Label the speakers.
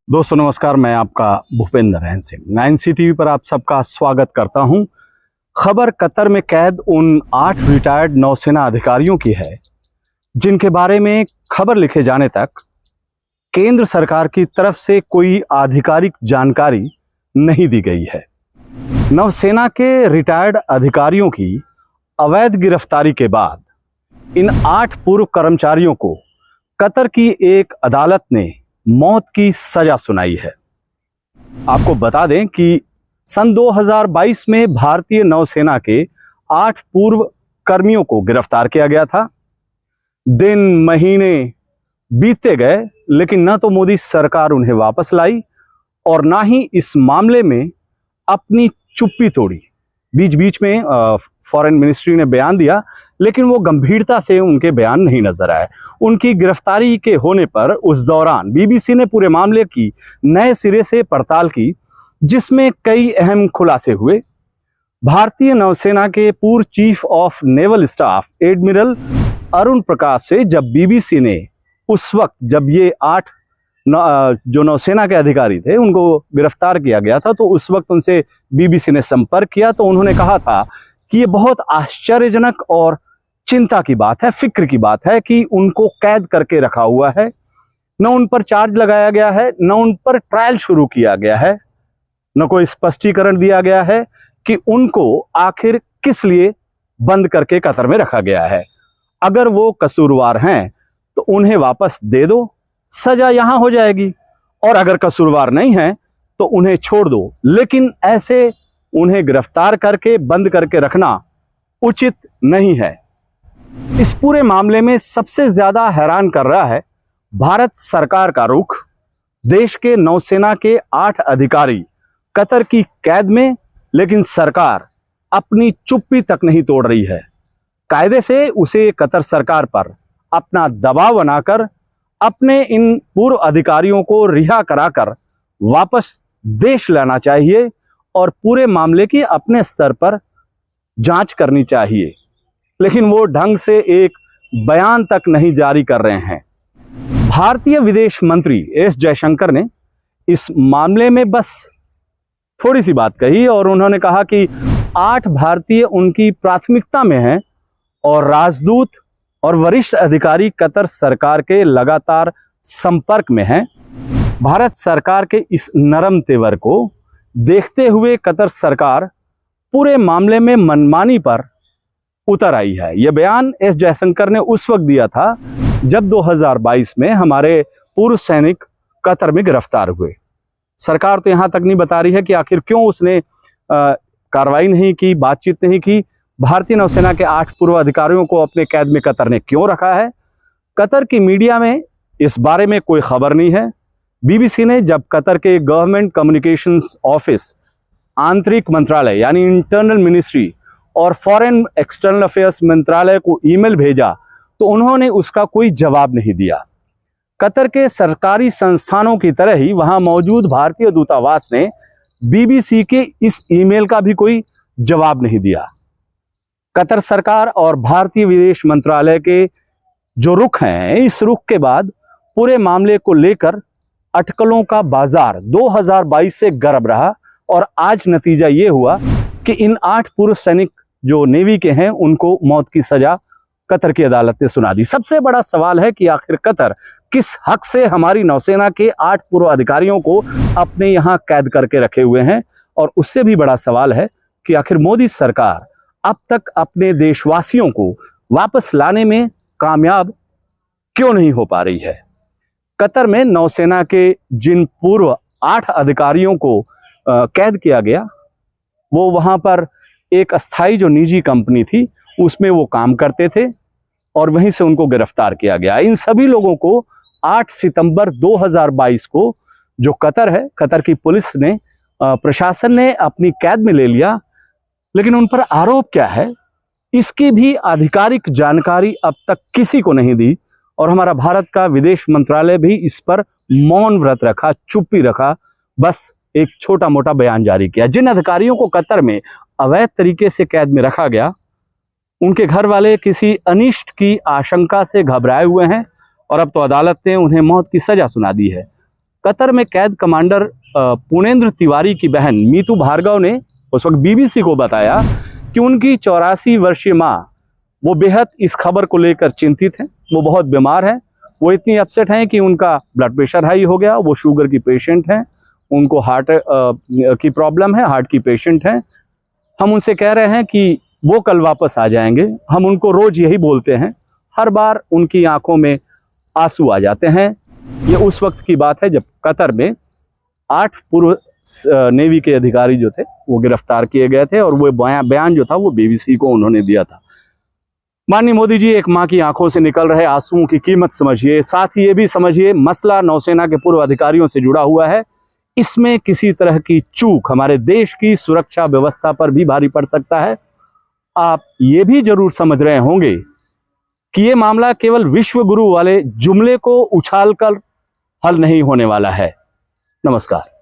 Speaker 1: दोस्तों नमस्कार, मैं आपका भूपेंद्र रहन सिंह 9C टीवी पर आप सबका स्वागत करता हूं। खबर कतर में कैद उन 8 रिटायर्ड नौसेना अधिकारियों की है जिनके बारे में खबर लिखे जाने तक केंद्र सरकार की तरफ से कोई आधिकारिक जानकारी नहीं दी गई है। नौसेना के रिटायर्ड अधिकारियों की अवैध गिरफ्तारी के बाद इन 8 पूर्व कर्मचारियों को कतर की एक अदालत ने मौत की सजा सुनाई है। आपको बता दें कि सन 2022 में भारतीय नौसेना के 8 पूर्व कर्मियों को गिरफ्तार किया गया था। दिन महीने बीतते गए, लेकिन न तो मोदी सरकार उन्हें वापस लाई और ना ही इस मामले में अपनी चुप्पी तोड़ी। बीच बीच में फॉरेन मिनिस्ट्री ने बयान दिया, लेकिन वो गंभीरता से उनके बयान नहीं नजर आए। उनकी गिरफ्तारी के होने पर उस दौरान बीबीसी ने पूरे मामले की नए सिरे से पड़ताल की, जिसमें कई अहम खुलासे हुए। भारतीय नौसेना के पूर्व chief of naval staff admiral Arun Prakash से जब बीबीसी ने उस वक्त जब ये 8 जो नौसेना के अधिकारी थे उनको गिरफ्तार किया गया था, तो उस वक्त उनसे बीबीसी ने संपर्क किया तो उन्होंने कहा था कि ये बहुत आश्चर्यजनक और चिंता की बात है, फिक्र की बात है कि उनको कैद करके रखा हुआ है। न उन पर चार्ज लगाया गया है, न उन पर ट्रायल शुरू किया गया है, न कोई स्पष्टीकरण दिया गया है कि उनको आखिर किस लिए बंद करके कतर में रखा गया है। अगर वो कसूरवार हैं तो उन्हें वापस दे दो, सजा यहां हो जाएगी, और अगर कसूरवार नहीं है तो उन्हें छोड़ दो। लेकिन ऐसे उन्हें गिरफ्तार करके बंद करके रखना उचित नहीं है। इस पूरे मामले में सबसे ज्यादा हैरान कर रहा है भारत सरकार का रुख। देश के नौसेना के 8 अधिकारी कतर की कैद में, लेकिन सरकार अपनी चुप्पी तक नहीं तोड़ रही है। कायदे से उसे कतर सरकार पर अपना दबाव बनाकर अपने इन पूर्व अधिकारियों को रिहा कराकर वापस देश लाना चाहिए और पूरे मामले की अपने स्तर पर जांच करनी चाहिए। लेकिन वो ढंग से एक बयान तक नहीं जारी कर रहे हैं। भारतीय विदेश मंत्री एस जयशंकर ने इस मामले में बस थोड़ी सी बात कही और उन्होंने कहा कि 8 भारतीय उनकी प्राथमिकता में हैं और राजदूत और वरिष्ठ अधिकारी कतर सरकार के लगातार संपर्क में हैं। भारत सरकार के इस नरम तेवर को देखते हुए कतर सरकार पूरे मामले में मनमानी पर उतर आई है। यह बयान एस जयशंकर ने उस वक्त दिया था जब 2022 में हमारे पूर्व सैनिक कतर में गिरफ्तार हुए। सरकार तो यहां तक नहीं बता रही है कि आखिर क्यों उसने कार्रवाई नहीं की, बातचीत नहीं की। भारतीय नौसेना के 8 पूर्व अधिकारियों को अपने कैद में कतर ने क्यों रखा है? कतर की मीडिया में इस बारे में कोई खबर नहीं है। बीबीसी ने जब कतर के गवर्नमेंट कम्युनिकेशंस ऑफिस, आंतरिक मंत्रालय यानी इंटरनल मिनिस्ट्री और फॉरेन एक्सटर्नल अफेयर्स मंत्रालय को ईमेल भेजा तो उन्होंने उसका कोई जवाब नहीं दिया। कतर के सरकारी संस्थानों की तरह ही वहां मौजूद भारतीय दूतावास ने बीबीसी के इस ईमेल का भी कोई जवाब नहीं दिया। कतर सरकार और भारतीय विदेश मंत्रालय के जो रुख हैं, इस रुख के बाद पूरे मामले को लेकर अटकलों का बाजार 2022 से गर्म रहा और आज नतीजा ये हुआ कि इन 8 पूर्व सैनिक जो नेवी के हैं उनको मौत की सजा कतर की अदालत ने सुना दी। सबसे बड़ा सवाल है कि आखिर कतर किस हक से हमारी नौसेना के 8 पूर्व अधिकारियों को अपने यहाँ कैद करके रखे हुए हैं, और उससे भी बड़ा सवाल है कि आखिर मोदी सरकार अब तक अपने देशवासियों को वापस लाने में कामयाब क्यों नहीं हो पा रही है। कतर में नौसेना के जिन पूर्व 8 अधिकारियों को कैद किया गया, वो वहां पर एक अस्थाई जो निजी कंपनी थी उसमें वो काम करते थे और वहीं से उनको गिरफ्तार किया गया। इन सभी लोगों को 8 सितंबर 2022 को जो कतर है, कतर की पुलिस ने, प्रशासन ने अपनी कैद में ले लिया। लेकिन उन पर आरोप क्या है, इसकी भी आधिकारिक जानकारी अब तक किसी को नहीं दी और हमारा भारत का विदेश मंत्रालय भी इस पर मौन व्रत रखा, चुप्पी रखा, बस एक छोटा मोटा बयान जारी किया। जिन अधिकारियों को कतर में अवैध तरीके से कैद में रखा गया, उनके घर वाले किसी अनिष्ट की आशंका से घबराए हुए हैं और अब तो अदालत ने उन्हें मौत की सजा सुना दी है। कतर में कैद कमांडर पुनेंद्र तिवारी की बहन मीतू भार्गव ने उस वक्त बीबीसी को बताया कि उनकी 84 वर्षीय माँ वो बेहद इस खबर को लेकर चिंतित हैं। वो बहुत बीमार हैं, वो इतनी अपसेट हैं कि उनका ब्लड प्रेशर हाई हो गया, वो शुगर की पेशेंट हैं, उनको हार्ट की प्रॉब्लम है, हार्ट की पेशेंट हैं। हम उनसे कह रहे हैं कि वो कल वापस आ जाएंगे। हम उनको रोज यही बोलते हैं, हर बार उनकी आंखों में आंसू आ जाते हैं। ये उस वक्त की बात है जब कतर में 8 पूर्व नेवी के अधिकारी जो थे वो गिरफ्तार किए गए थे, और वो बयान जो था वो बीबीसी को उन्होंने दिया था। माननीय मोदी जी, एक माँ की आंखों से निकल रहे आंसुओं की कीमत समझिए, साथ ही ये भी समझिए मसला नौसेना के पूर्व अधिकारियों से जुड़ा हुआ है। इसमें किसी तरह की चूक हमारे देश की सुरक्षा व्यवस्था पर भी भारी पड़ सकता है। आप ये भी जरूर समझ रहे होंगे कि ये मामला केवल विश्व गुरु वाले जुमले को उछालकर हल नहीं होने वाला है। नमस्कार।